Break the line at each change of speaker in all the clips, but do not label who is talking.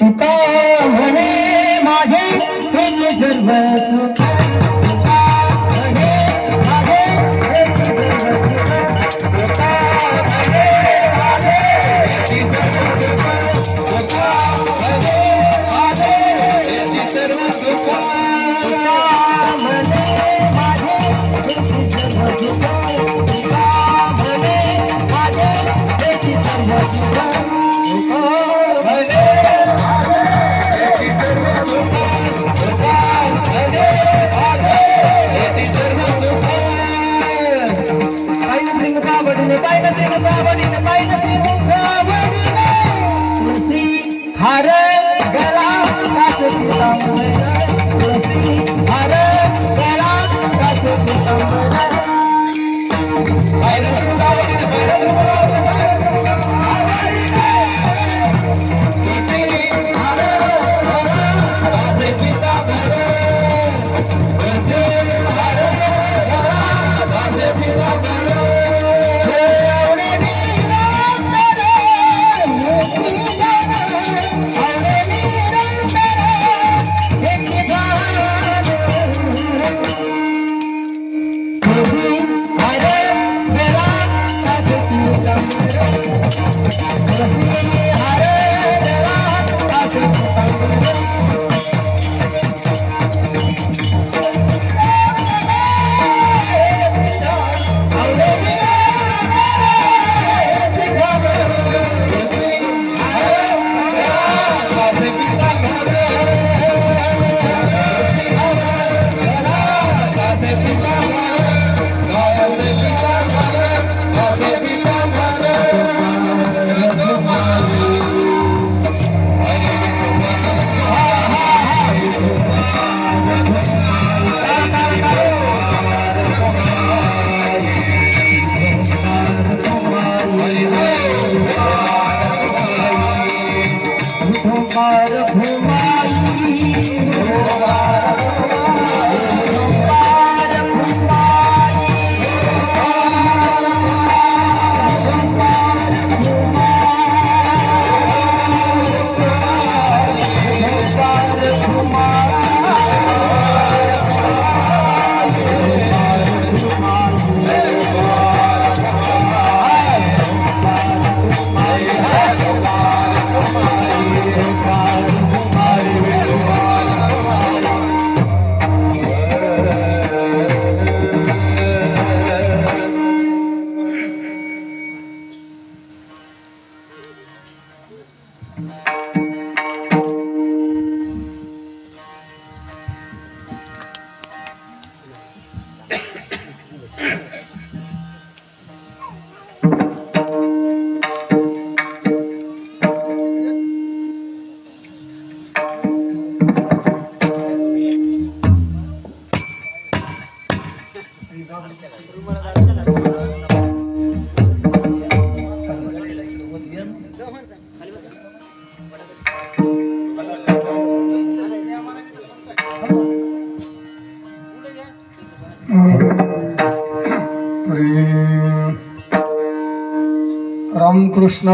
तुका म्हणे माझे हेच सर्व सुख हर गला हर गला
रामकृष्ण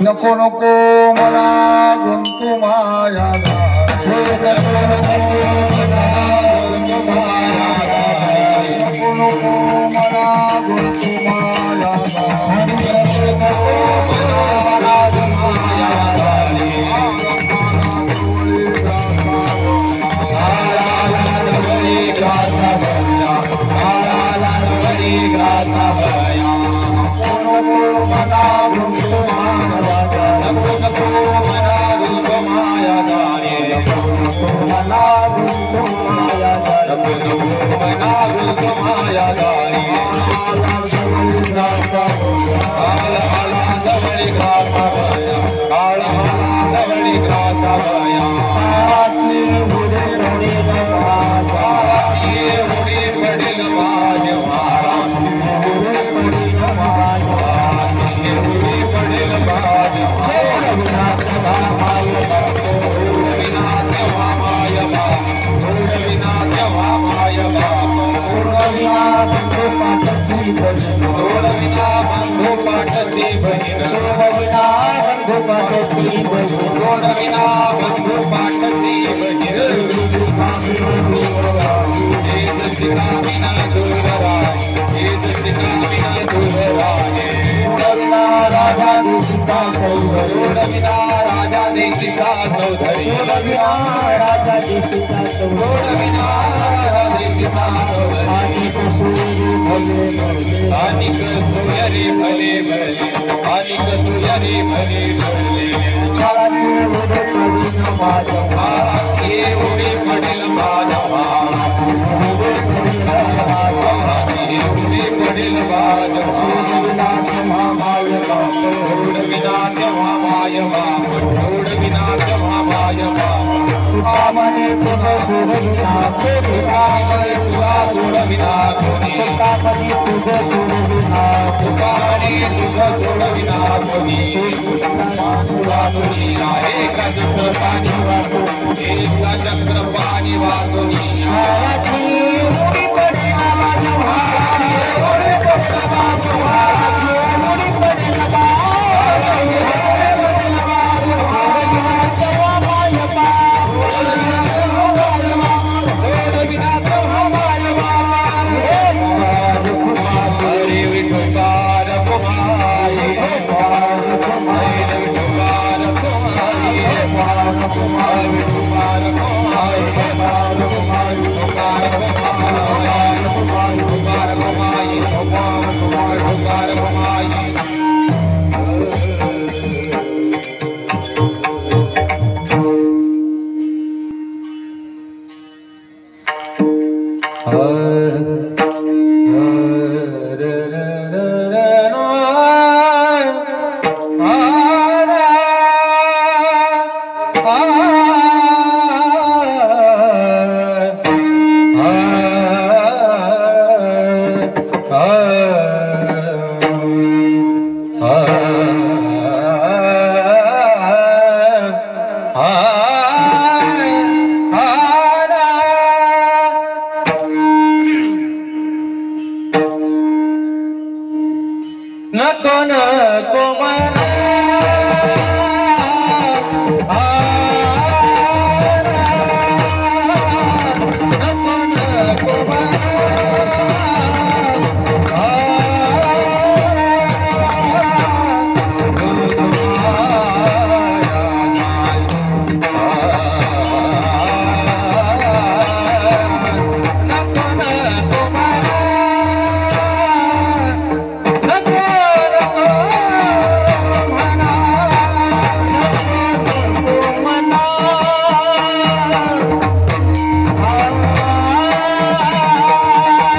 नको नको मला गुंतू माया नको नको मला गुंतू माया
नको नको म्हणा नको नको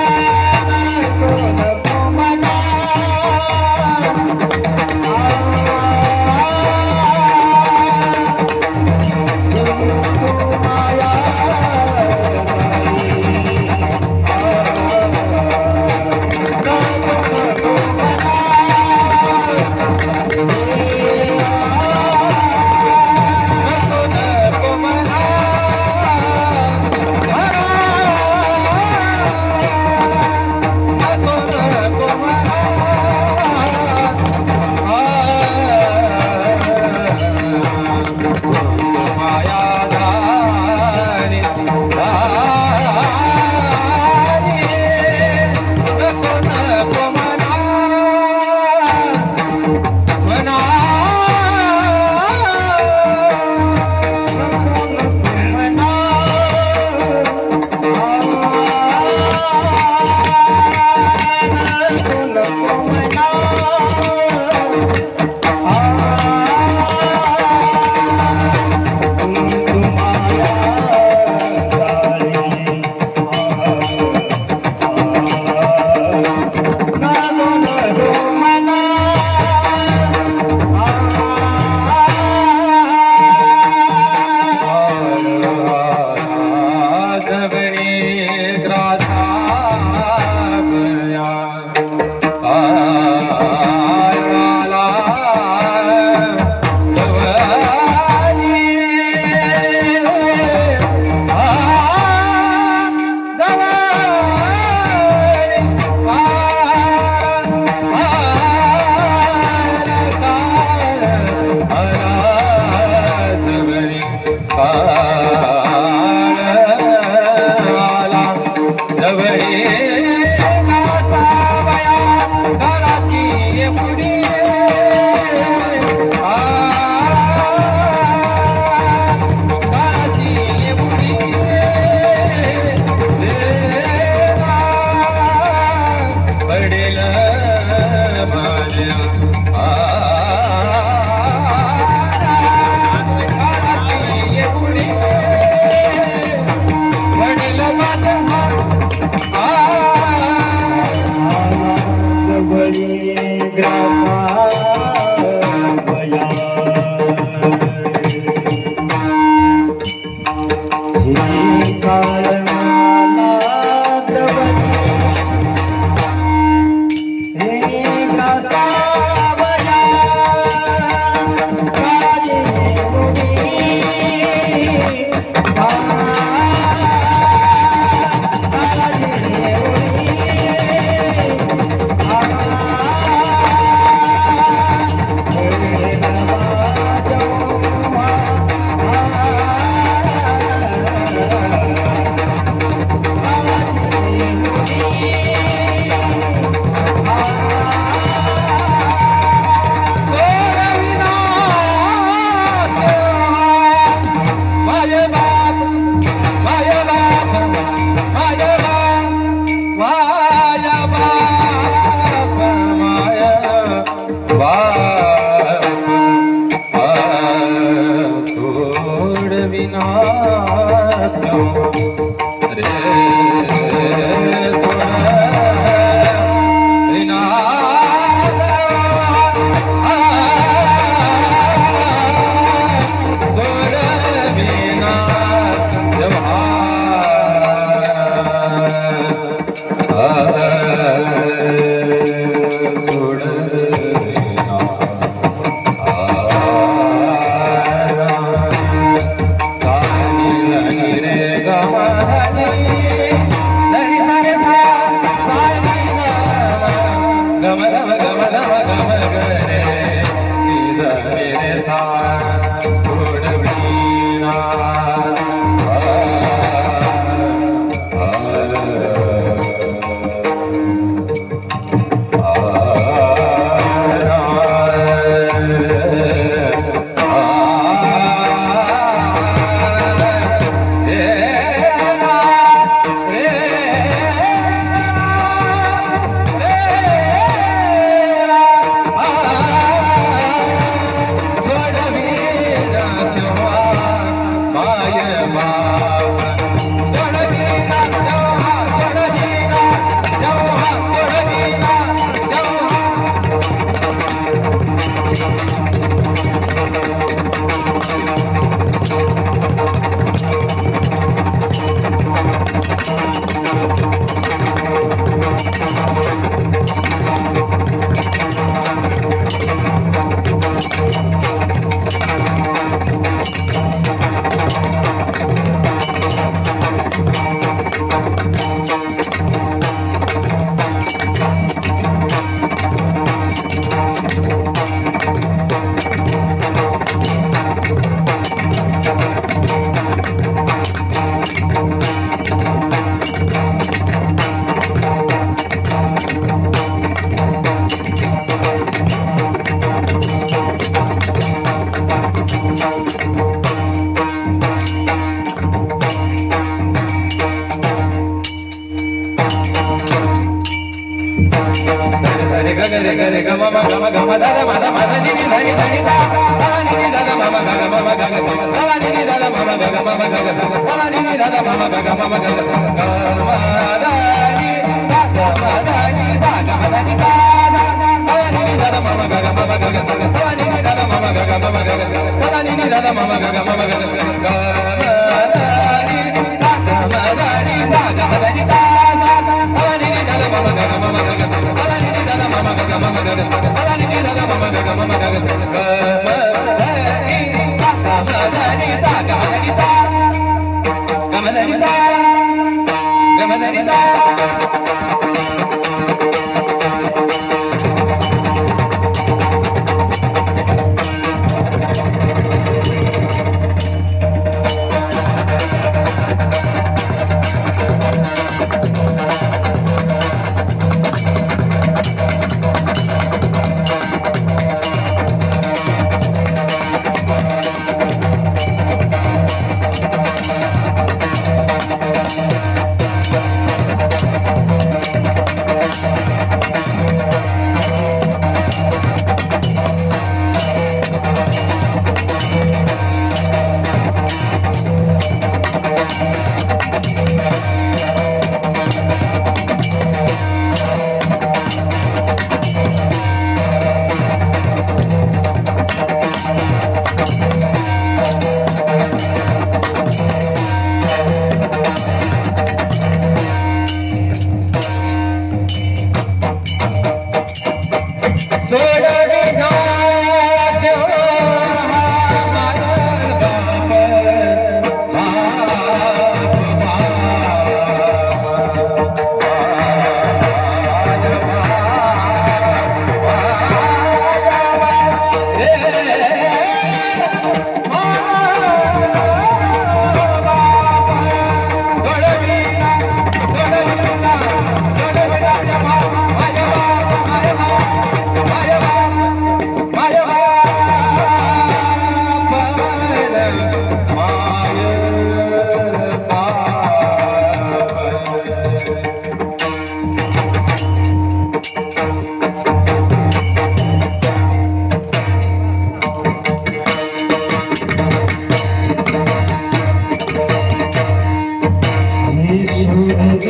हे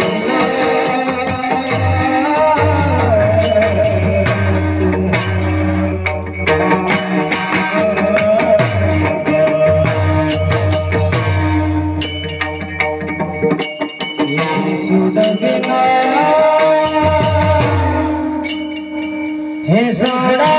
सोडा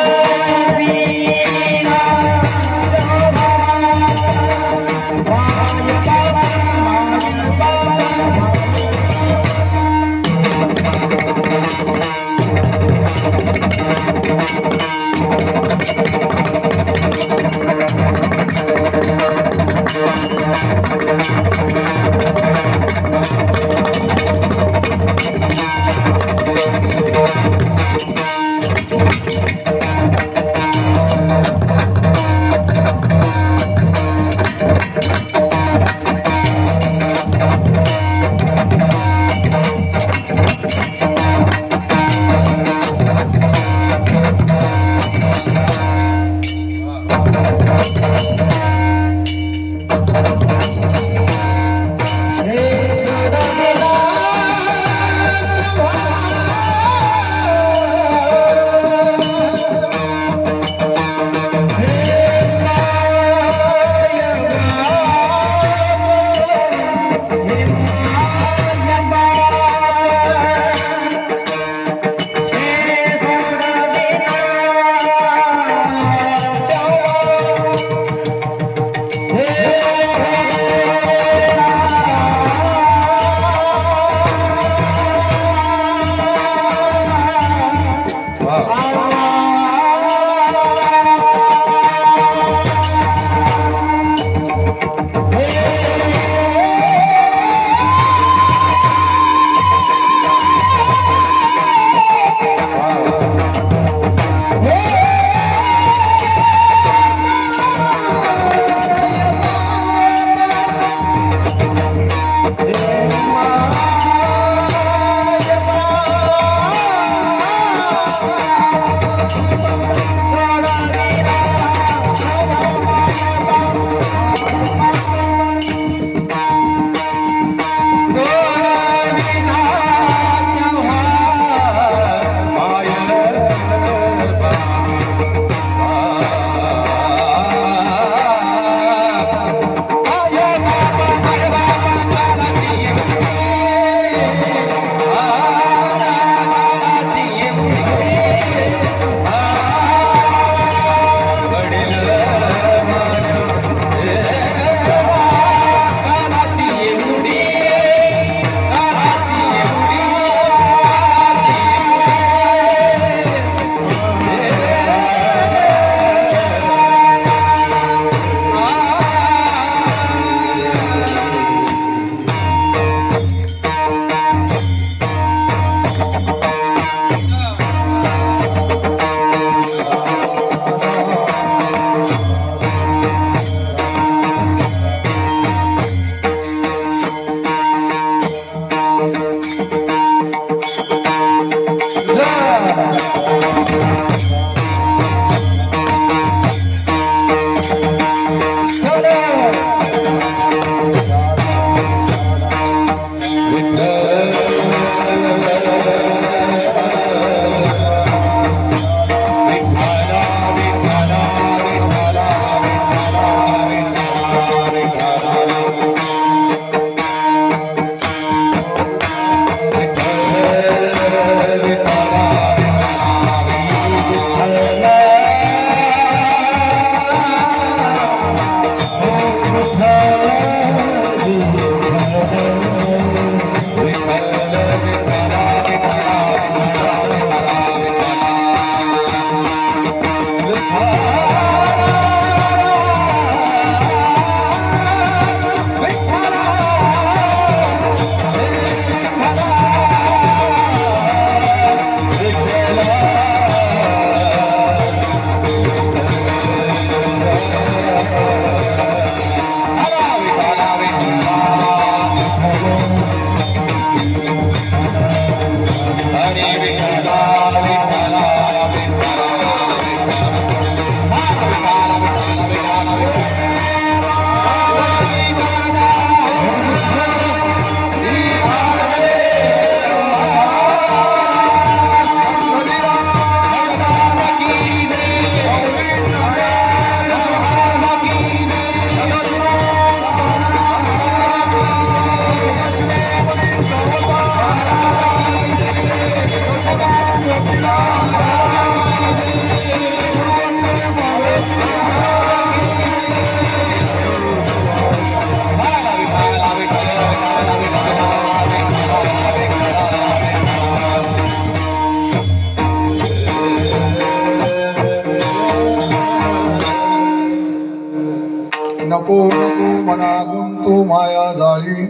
नको नको मना गुंतू माया जाळी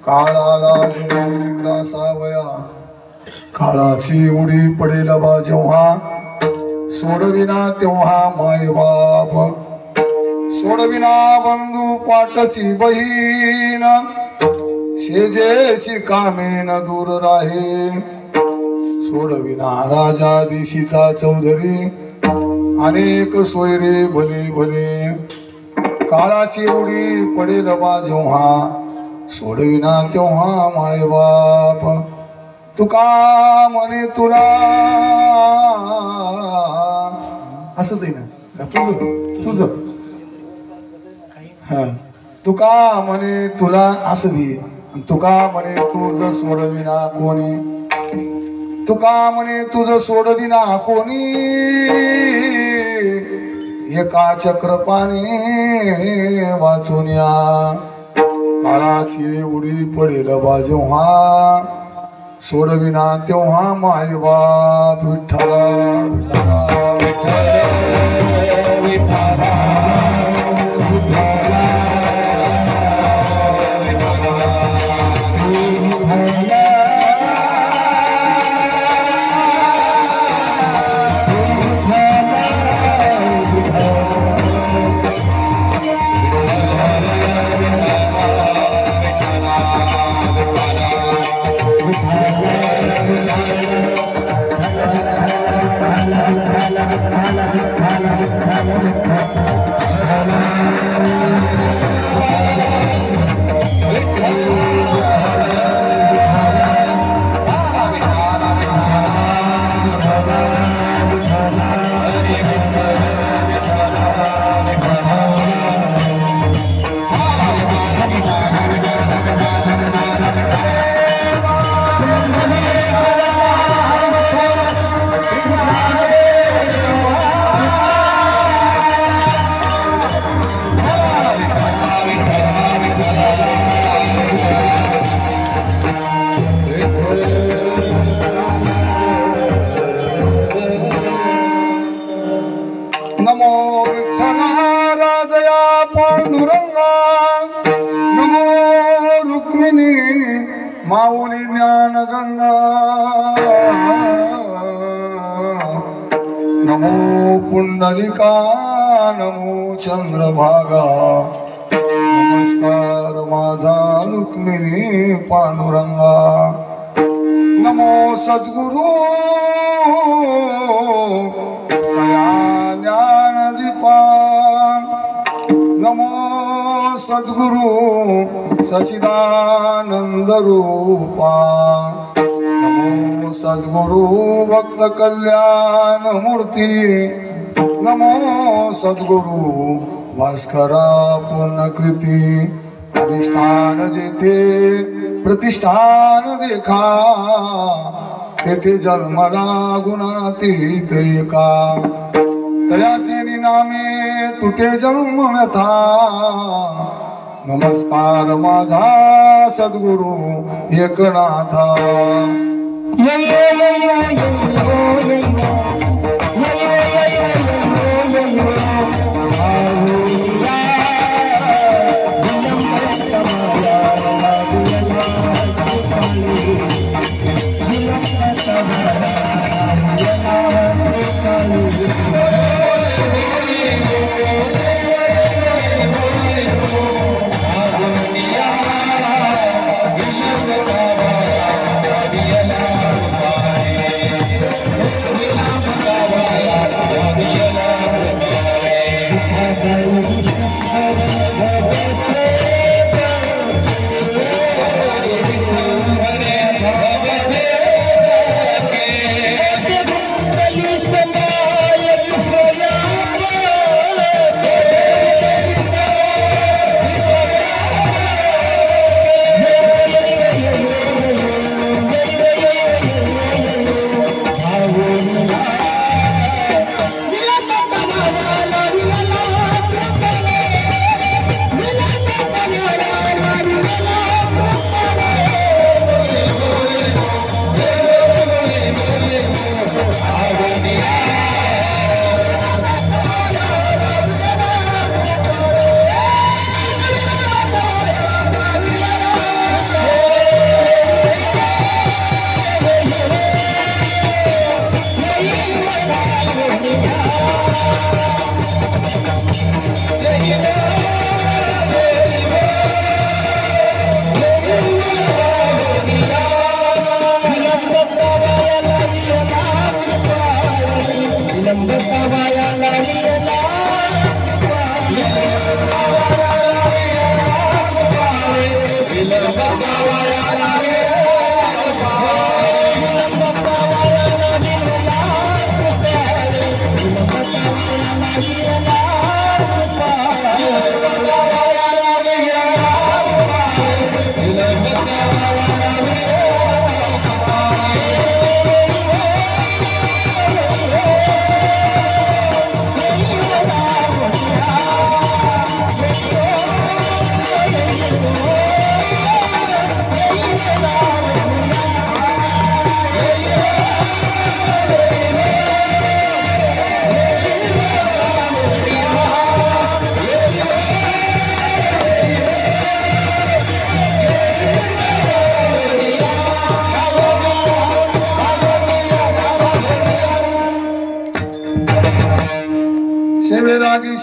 काळाला ग्रासावया काळाची उडी पडेल बा जेव्हा सोडविना तेव्हा माय बाप सोडविना बंधू पाटची बहीण शेजेची कामे न दूर राहे सोडविना राजा दिशीचा चौधरी अनेक सोयरे भले भले काळाची उडी पडेल बा जेव्हा सोडविना तेव्हा माय बाप तुका म्हणे तुला असंच आहे ना तुझं तुझं हा तुका म्हणे तुला असं बी तुका म्हणे तुझं सोडविना कोणी तुका म्हणे तुझं सोडविना कोणी एका चक्रपाने वाचून या काळाची उडी पडेल बा जेव्हा सोडविना तेव्हा माय बाप विठ्ठला विठ्ठला विठ्ठला नमो विठ्ठला राजया पांडुरंगा नमो रुक्मिणी माऊली ज्ञानगंगा नमो पुंडलिका नमो चंद्रभागा नमस्कार माझा रुक्मिणी पांडुरंगा नमो सद्गुरु ज्ञानदीपा नमो सद्गुरु सचिदानंद रूपा नमो सद्गुरु भक्त कल्याण मूर्ती नमो सद्गुरु भास्करा पूर्णकृती अधिष्ठान जेथे प्रतिष्ठान देखा तेथे जन्मला गुणातीत एका तयाचे निनामे तुटे जन्म व्यथा नमस्कार माझा सद्गुरु एकनाथा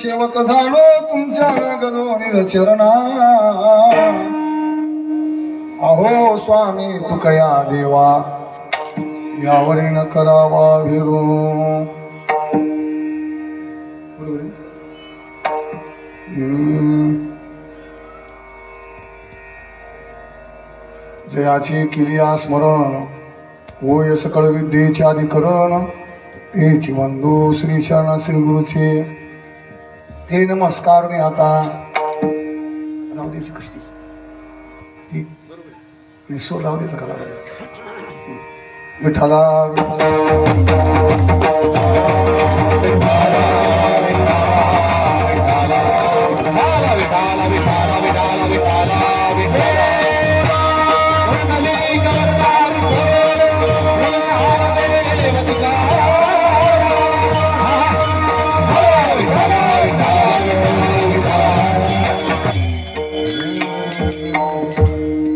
सेवक झालो तुमच्या लागलो निज चरणा अहो स्वामी तुकया देवा यावरी न करावा विरू जयाची किलिया स्मरण होय सकळ विद्येचे अधिकरण तेची वंदू श्री शरण श्री गुरुचे ते नमस्कार ने आता राहू द्यायचं कसली निसो राहू द्यायचं करा विठ्ठला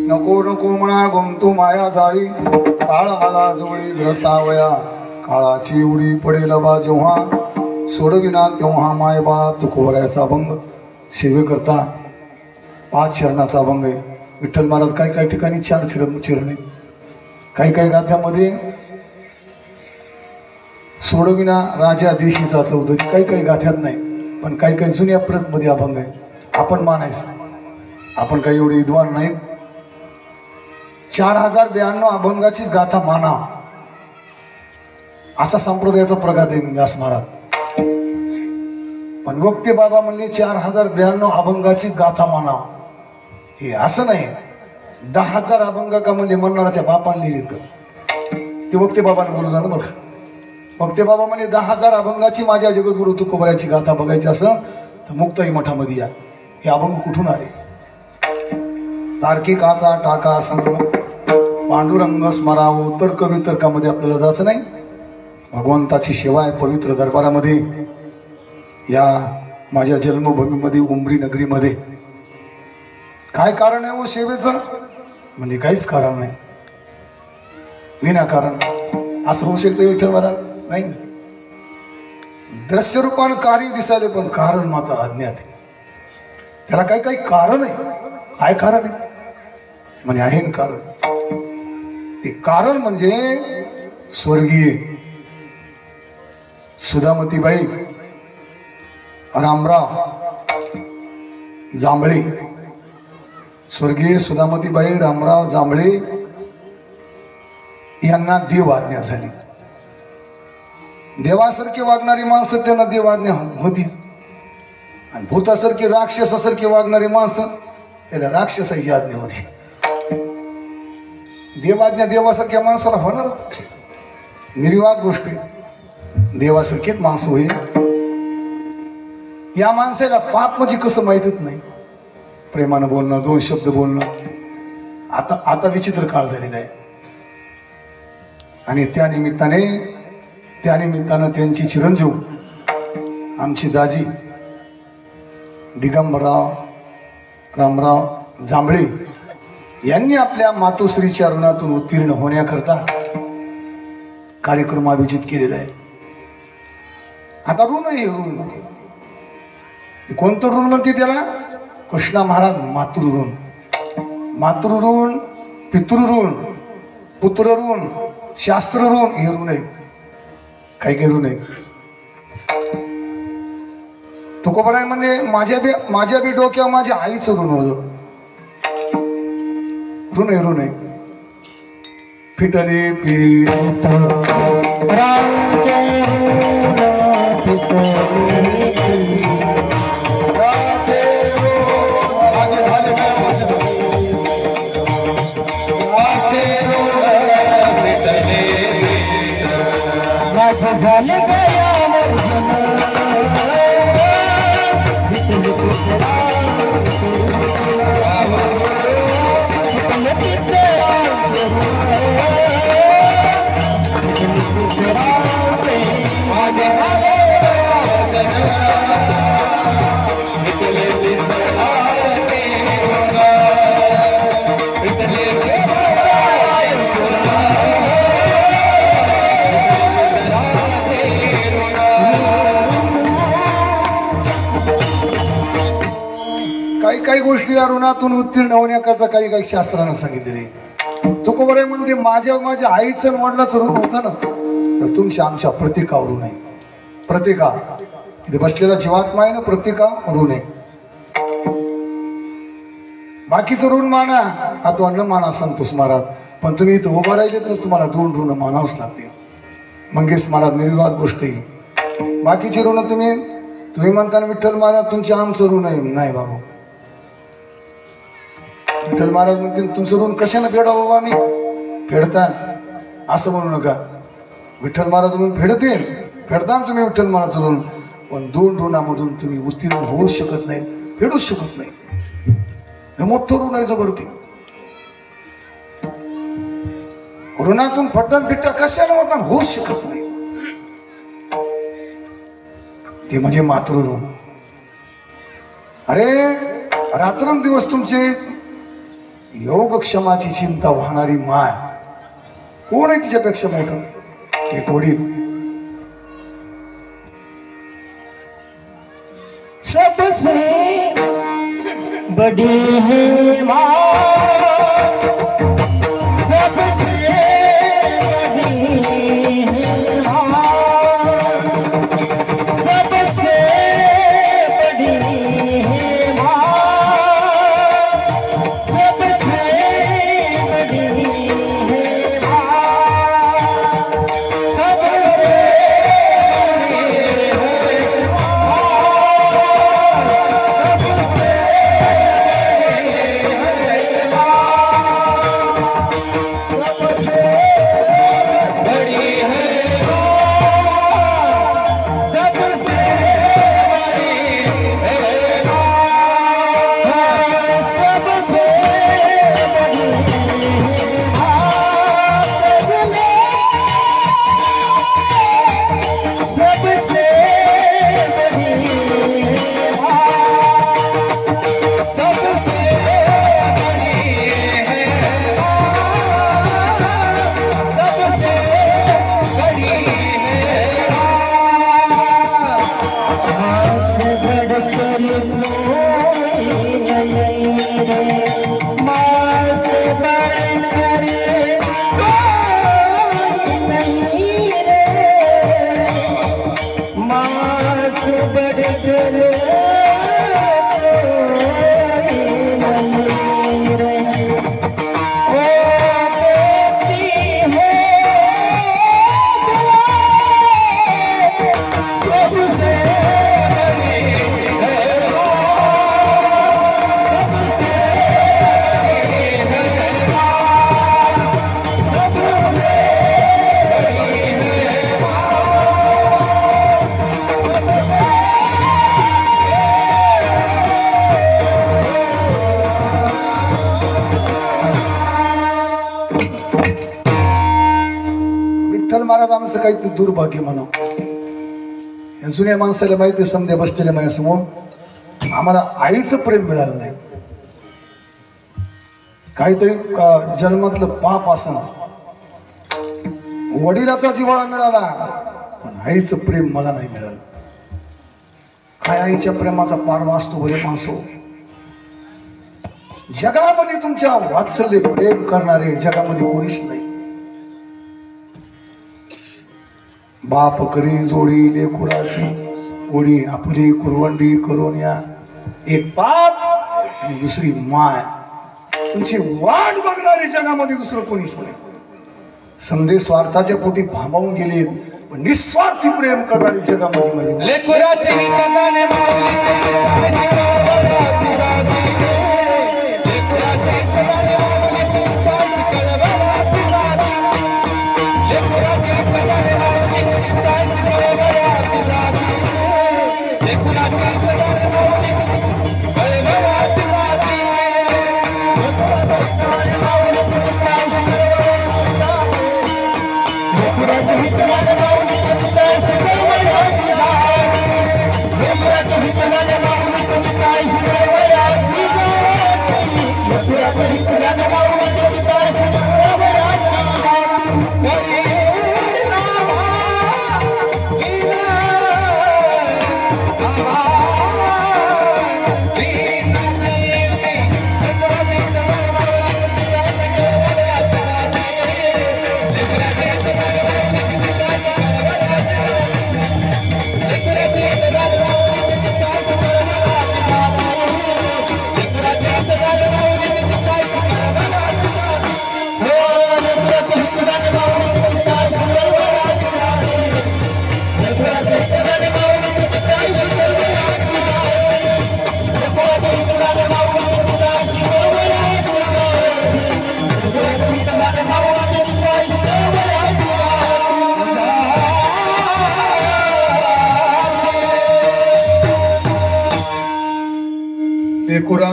नको नको म्हणा गुंतू माया जाळी काळ आला जवळी ग्रसावया काळाची उडी पडेल बा जेव्हा सोडविना तेव्हा माय बाप तुकोबरायाचा अभंग सेवे करता 5 चरणाचा अभंग आहे. विठ्ठल महाराज काही काही ठिकाणी 4 चरणे काही काही गाथ्यामध्ये सोडविना राजा देशीचा चौधरी काही काही गाथ्यात नाही पण काही काही जुन्या प्रत मध्ये अभंग आहे. आपण मानायचं आपण काही एवढे विद्वान नाहीत. 4092 अभंगाचीच गाथा माना असा संप्रदायाचा प्रघात आहे व्यास महाराज. पण वक्ते बाबा म्हणले 4092 अभंगाचीच गाथा माना हे असं नाही. 10,000 अभंग का म्हणजे म्हणणाऱ्याच्या बापाने लिहिलेत का ते वक्ते बाबाने बोलू जाणं बरं. वक्ते बाबा म्हणले 10,000 अभंगाची माझ्या जगद्गुरु तुकोबरायाची गाथा बघायची असं तर मुक्ताई मठामध्ये या. हे अभंग कुठून आले? तार्किकाचा टाका संग पांडुरंग स्मरावो तर्क वितर्कामध्ये आपल्याला जायचं नाही. भगवंताची सेवा आहे पवित्र दरबारामध्ये या माझ्या जन्मभूमीमध्ये उमरी नगरीमध्ये. काय कारण आहे हो सेवेचं? म्हणजे काहीच कारण नाही विनाकारण असं होऊ शकतं विठ्ठल महाराज नाही ना. दृश्य रूपानं कार्य दिसायले पण कारण मात्र अज्ञात आहे. त्याला काही काही कारण आहे. काय कारण आहे म्हणजे आहे ना कारण. ते कारण म्हणजे स्वर्गीय सुधामतीबाई रामराव जांभळे स्वर्गीय सुधामतीबाई रामराव जांभळे यांना देव आज्ञा झाली. देवासारखी वागणारी माणसं त्यांना देव आज्ञा होतीच आणि भूतासारखी राक्षसासारखी वागणारी माणसं त्याला राक्षसाची आज्ञा होती. देवाज्ञा देवासारख्या माणसाला होणार निर्वाद गोष्टी देवासारखीच माणसं होईल. या माणसाला पाप म्हणजे कसं माहितच नाही. प्रेमानं बोलणं 2 शब्द बोलणं आता विचित्र काळ झालेला आहे आणि त्या निमित्तानं त्यांची चिरंजीव आमची दाजी दिगंबरराव रामराव जांभळे यांनी आपल्या मातोश्रीच्या ऋणातून उत्तीर्ण होण्याकरता कार्यक्रम आयोजित केलेला आहे. आता ऋण आहे ऋण कोणतं ऋण म्हणते त्याला? कृष्णा महाराज मातृऋण मातृऋण पितृऋण पुत्रऋण शास्त्र ऋण हे ऋण आहे. काही काही ऋण आहे. तुकोबराय म्हणजे माझ्या बी डोक्यावर माझ्या आईचं ऋण होतं. ऋण आहे फिटले पीठ गोष्टी या ऋणातून उत्तीर्ण होण्याकरता काही काही शास्त्रानं सांगितलेले. तुकोबराय म्हणते माझ्या आईचं आणि वडिलाचं ऋण होतं ना, तर तुमच्या आमच्या प्रतीकावर नाही. प्रतीका इथे बसलेला जीवात्मा आहे ना, प्रतीका ऋण आहे. बाकीचं ऋण माना अथवा न माना संतोष महाराज, पण तुम्ही इथं उभा राहिलेत ना, तुम्हाला 2 ऋण मानावंच लागतील. मंगेश महाराज निर्विवाद गोष्ट आहे. बाकीची ऋण तुम्ही म्हणता विठ्ठल महाराज तुमचे आमचं ऋण आहे. नाही बाबू, विठ्ठल महाराज म्हणते तुमचं ऋण कशाने फेडावं आम्ही फेडता असं म्हणू नका. विठ्ठल महाराज म्हणून फेडता तुम्ही विठ्ठल महाराजचं ऋण, पण 2 ऋणामधून तुम्ही उत्तीर्ण होऊ शकत नाही, फेडूच शकत नाही. हे मोठं ऋण आहे जबरती. ऋणातून फटण फिट्टा कशाला होता होऊच शकत नाही. ते म्हणजे मातृऋण. अरे रात्रंदिवस तुमचे योगक्षमाची चिंता वाहणारी माय कोण आहे तिच्यापेक्षा मोठं? एक वडील.
सबसे बड़ी है माँ, सबसे बड़ी है माँ, सबसे बड़ी है माँ, सबसे बड़ी है माँ, सबसे
महाराज आमचं काही ते दुर्भाग्य म्हणा. या जुन्या माणसाला माहिती समजे बसलेल्या माझ्यासमोर आम्हाला आईचं प्रेम मिळालं नाही. काहीतरी जन्मातलं पाप असणं, वडिलाचा जिव्हाळा मिळाला पण आईचं प्रेम मला नाही मिळालं. काय आईच्या प्रेमाचा पारवा असतो बरे माणसो. जगामध्ये तुमच्या वात्सल्य प्रेम करणारे जगामध्ये कोणीच नाही. बाप करी जोडी लेकुराची ओढी आपली कुरवंडी करून या. एक बाप आणि दुसरी माय, तुमची वाट बघणारे जगामध्ये दुसरं कोणीच नाही. संदेश स्वार्थाच्या पोटी भांबावून गेले, पण निस्वार्थी प्रेम करणारी जगामध्ये माझी
लेकुराची हिताने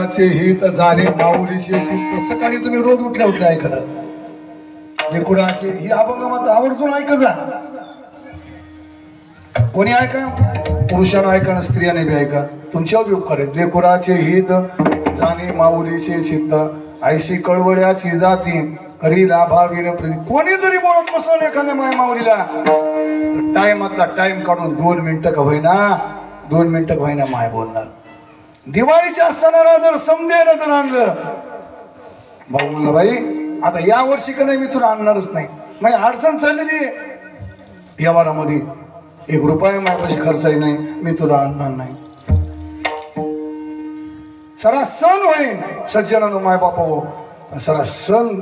लेकराचे हित जाणे माऊलीचे चित्त. सकाळी तुम्ही रोज उठल्या उठल्या ऐकत लेकराचे ही अभंग मात्र आवर्जून ऐकत जा. कोणी ऐका, पुरुषानं ऐका ना स्त्रियाने बी ऐका, तुमच्यावर उपकार आहे. लेकराचे हित जाणे माऊलीचे चित्त, ऐशी कळवळ्याची जाती हरी लाभावीन प्रती. कोणी जरी बोलत नसलं एखाद्या माय माऊलीला तर टाइमातला टाइम काढून 2 मिनिटं का होईना 2 मिनिटं का होईना माय बोलणार. दिवाळीच्या सणाला जर समजेल जर आणलं भाऊ म्हणलं बाई आता या वर्षी का नाही मी तुला आणणारच नाही. माझी अडचण चाललेली आहे व्यवहारामध्ये, 1 रुपया माझ्यापाशी खर्चही नाही, मी तुला आणणार नाही. सरा सण होईन सज्जनानं माय बापा हो, सरा सण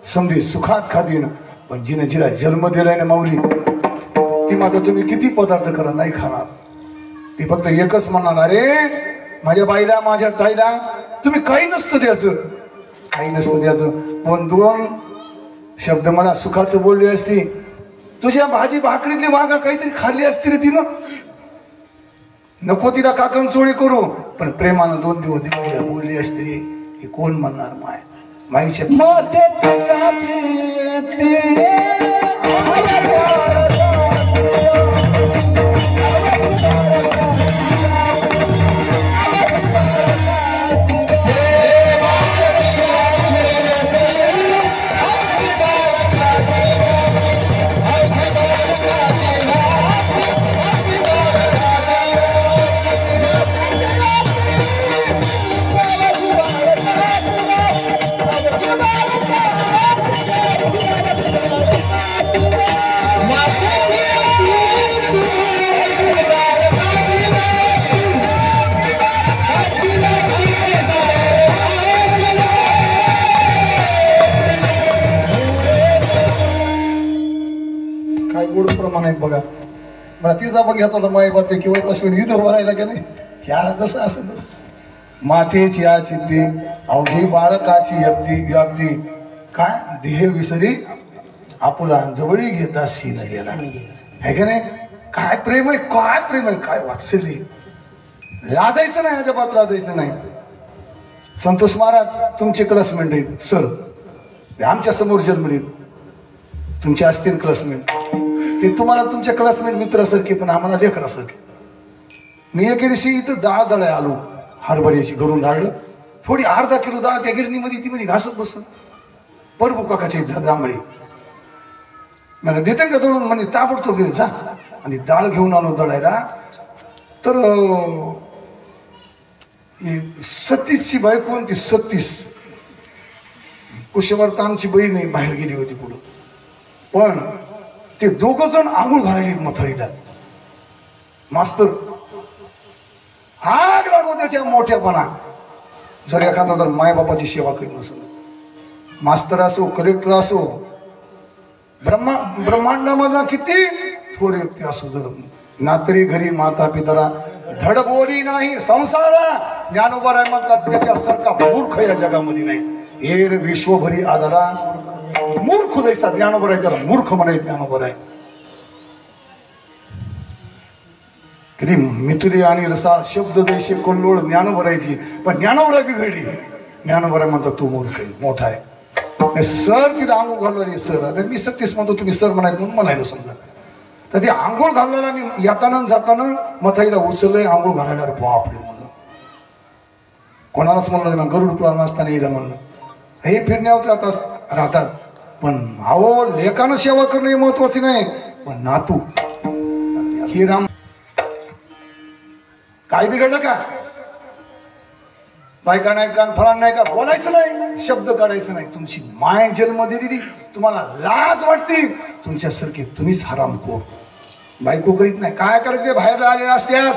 समधी सुखात खादीन. पण जिने जिला जन्म दिलाय ना माऊली ती मात्र तुम्ही किती पदार्थ करा नाही खाणार. ती फक्त एकच म्हणणार अरे माझ्या बाईला माझ्या ताईला तुम्ही काही नसतं द्यायचं, काही नसतं द्यायचं. पण 2 शब्द मला सुखाचं बोलली असती, तुझ्या भाजी भाकरीतली वागा काहीतरी खाल्ली असती रे तिनं. नको तिला काकण चोळी करू पण प्रेमानं 2 दिवस दिवाळीला बोलली असती रे. हे कोण म्हणणार माय माईच्या काय गोड प्रमाण आहेत बघा. मला तिचा पण घ्यायचा होता माई बापे किंवा पशुन इथं भरायला का नाही ह्याला जसं असं तसं मातेची या चित्ती अवघी बाळकाची व्याप्ती काय देह विसरी आपुला जवळी घेता सीन गेला है का नाही. काय प्रेम आहे, काय प्रेम आहे, काय वात्सल्य. लाजायचं नाही, अजिबात लाजायचं नाही. संतोष महाराज तुमचे क्लासमेट आहेत सर, आमच्या समोर जन्मलेत, तुमचे असतील क्लासमेट. ते तुम्हाला तुमच्या क्लासमेट मित्रासारखे पण आम्हाला लेकरासारखे. मी एके दिवशी इथं डाळ दळाय आलो, हरभऱ्याची घरून धाडलं थोडी अर्धा किलो डाळ त्या गिरणीमध्ये ती म्हणे घासत बसून परबू काकाची जांभळी मला देते का दळून म्हणे ताबडतोब दे जा. आणि डाळ घेऊन आलो दळायला तर 36ची बायको आणि ती 36 कुशेवर तर आमची बहीण आहे बाहेर गेली होती पुढं. पण ते 2 जण आंघोळ घालायली मथारीला. मास्तर आग लागो त्याच्या मोठ्यापणा. जर एखादा जर मायबापाची सेवा करीत नसेल, मास्तर असो कलेक्टर असो ब्रह्मांडामधला किती थोर व्यक्ती असो, जर नातरी घरी माता पितरा धड बोली नाही संसारा ज्ञानोबा राय म्हणतात त्याच्यासारखा मूर्ख या जगामध्ये नाही. एर विश्वभरी आधारा मूर्ख जैसा ज्ञानोबा राय त्याला मूर्ख म्हणाय. ज्ञानोबा राय कधी मिथुली आणि रसाळ शब्द जैसे कोल्लोळ ज्ञानोबा रायची, पण ज्ञानोबा राय बिघडली. ज्ञानोबा राय म्हणतात तू मूर्ख आहे, मोठा आहे. सर तिथं आंघोळ घालणारी सर, आता मी 36 म्हणतो तुम्ही सर म्हणायचं म्हणून म्हणायला समजा. तर ते आंघोळ घालण्याला मी येताना जाताना मथाईला उचललंय आंघोळ घालायला. बापरे म्हणलं, कोणालाच म्हणलं नाही, गरुड पुराण असताना येईल म्हणलं. हे फिरण्यावर राहतात पण अहो लेकानं सेवा करणं हे महत्वाचे नाही, पण नातू हे राम काय बिघडलं का. बायका नाही का फळां नाही का बोलायचं नाही, शब्द काढायचं नाही. तुमची माय जन्म दिलेली तुम्हाला लाज वाटते, तुमच्यासारखे तुम्हीच हरामखोर. बायको करीत नाही काय करायचं, बाहेर आलेल्या असत्यात.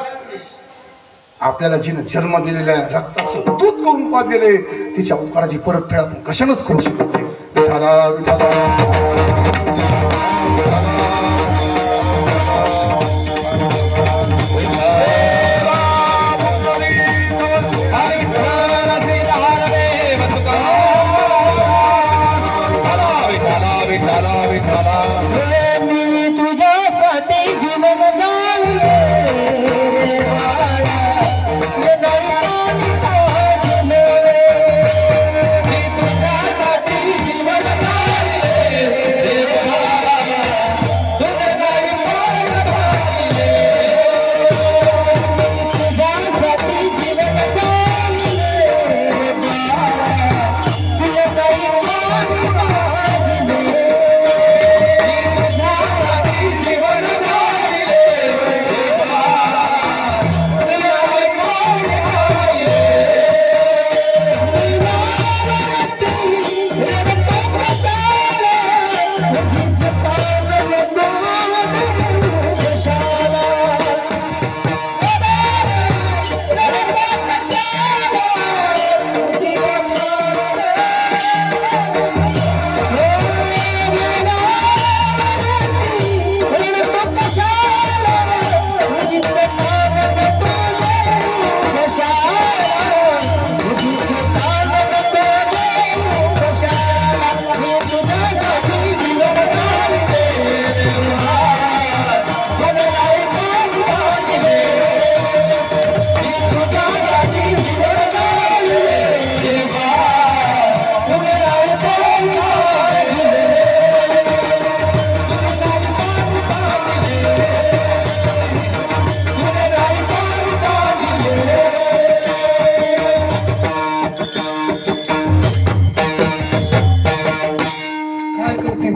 आपल्याला जिनं जन्म दिलेला आहे रक्ताचं दूध करून पात दिले तिच्या उपकाराची परतफेड आपण कशानंच करू शकत नाही. विठाला विठाला
तुझ्यासाठी जीवन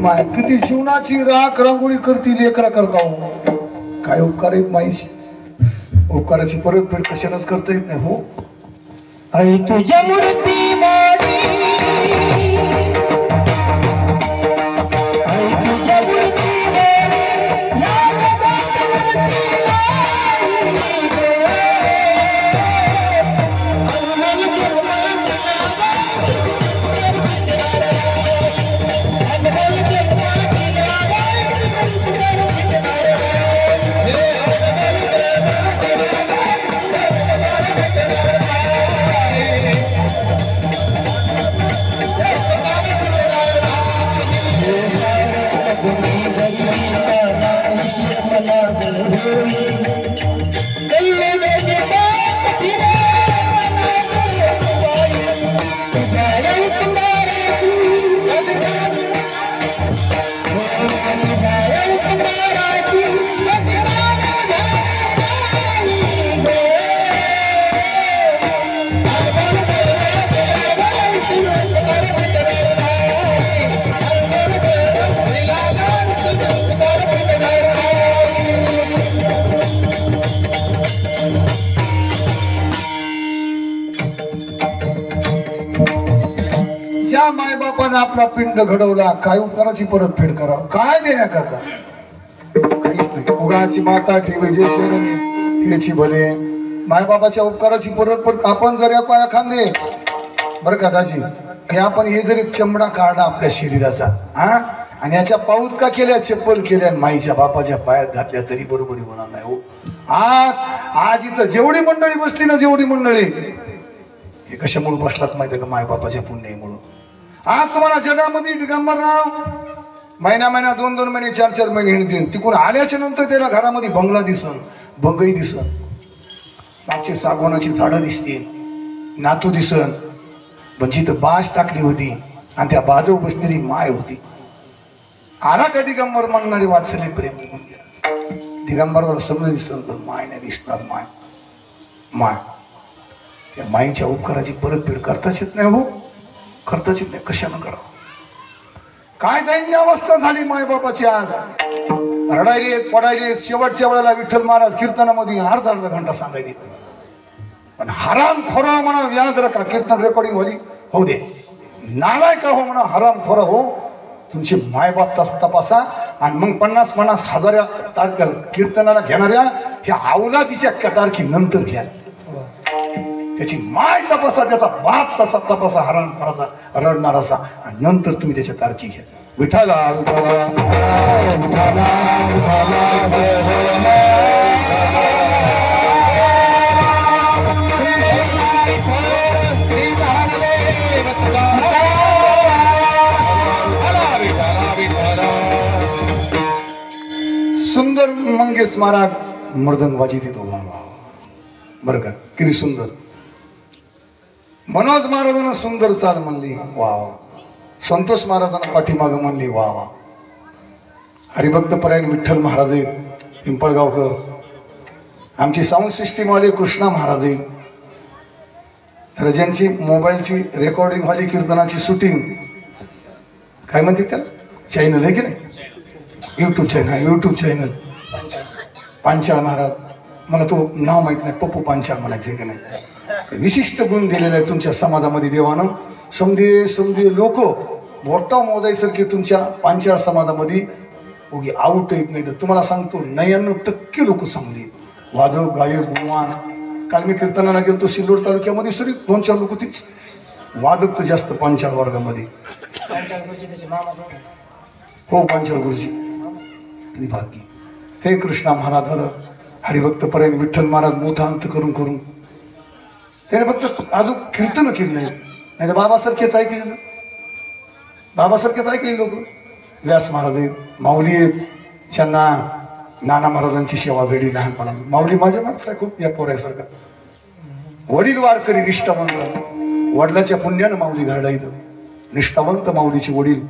माय किती शिवणाची राख रांगोळी करती लेकरा करता हो. काय उपकार आहेत माईशी, उपकाराची परतफेड कशालाच करता येत नाही हो.
आई तुझ्या मूर्ती माडी आई तुझ्या मूर्ती माडी या जगात मूर्ती
ज्या मायबापाने आपला पिंड घडवला काय उपकाराची परतफेड करावं, काय देण्याकरता काहीच नाही. उगाची माता ठेवायचे शरणी हेची भले मायबापाच्या उपकाराची परतफेड. आपण जर पाया खांदे बरं का दाजी हे आपण हे जरी चमडा काढला आपल्या शरीराचा हा आणि याच्या पाऊत का केल्या चप्पल केल्या आणि माईच्या बापाच्या पायात घातल्या तरी बरोबरी होणार नाही हो. आज इथं जेवढी मंडळी बसली ना जेवढी मंडळी हे कशामुळे बसलात माहिती का मायबापाच्या पुण्यामुळं. आज तुम्हाला जगामध्ये दिगंबरराव महिना 2 महिने 4 महिने हिंडतील तिकडून आल्याच्या नंतर त्याला घरामध्ये बंगला दिसन बंगई दिसन मागची सागवानाची झाडं दिसतील नातू दिसन पण जिथं बाज टाकली होती आणि त्या बाजू बसलेली माय होती. आला का दिगंबर म्हणणारी वाचले प्रेम निघून गेलं. दिगंबरवर समज दिसन पण माय नाही दिसणार. माय त्या माईच्या उपकाराची परतफेड करताच येत नाही हो. करताच येत नाही. कशानं करावं. काय दैन्य अवस्था झाली मायबापाची. आज रडायले पडायले शेवटच्या वेळेला विठ्ठल महाराज कीर्तनामध्ये अर्धा घंटा सांगायले पण हराम खोरा म्हणा व्याज रका कीर्तन रेकॉर्डिंग होली होऊ दे नालाय का हो म्हणा हराम खोरा हो. तुमचे मायबाप तपासा आणि मग 50 हजार तारखेला कीर्तनाला घेणाऱ्या ह्या अवलादीच्या तारखे नंतर घ्या. त्याची माय तपासा त्याचा बाप तसा तपासा हराम करायचा रडणाराचा आणि नंतर तुम्ही त्याच्या तारखी घ्या. विठाला सुंदर मंगेश महाराज मृदंग वाजी देतो. बरं का किती सुंदर. मनोज महाराजांना सुंदर चाल म्हणली वा वा. संतोष महाराजांना पाठीमाग म्हणली वा वा. हरिभक्त परायण विठ्ठल महाराज आहेत पिंपळगावकर. आमची साऊंड सिस्टीमवाले कृष्णा महाराज आहेत. तर ज्यांची मोबाईलची रेकॉर्डिंग व्हाली कीर्तनाची शूटिंग काय म्हणते त्याला चॅनल आहे की नाही यूट्यूब चॅनल पांचाळ महाराज. मला तो नाव माहित नाही पप्पू पांचाळ म्हणायचं आहे की नाही. विशिष्ट गुण दिलेले आहे तुमच्या समाजामध्ये देवानं. समधे लोक मोठा मोजायसारखी तुमच्या पांचाळ समाजामध्ये उगी आऊट येत नाही. तर तुम्हाला सांगतो 99% लोक चांगली आहेत. वादक गायक गुणवान. काल मी कीर्तनाला गेलो सिल्लोड तालुक्यामध्ये सरी 2-4 लोक तीच वादक तर जास्त पांचाळ वर्गामध्ये. हो पांचाळ गुरुजी किती भाग्य. हे कृष्णा महाराज झालं हरिभक्त पर्यंत विठ्ठल महाराज मोठा अंत करून करून त्याने फक्त अजून कीर्तन केली नाही. नाही तर बाबासारखेच ऐकले. बाबासारखेच ऐकले लोक. व्यास महाराज आहेत, माऊली आहेत, ज्यांना नाना महाराजांची सेवा भेटली लहानपणा. माऊली माझ्या मागचा खूप या पोऱ्यासारखा वडील वारकरी निष्ठावंत. वडिलाच्या पुण्यानं माऊली घरडा इथं निष्ठावंत माऊलीचे वडील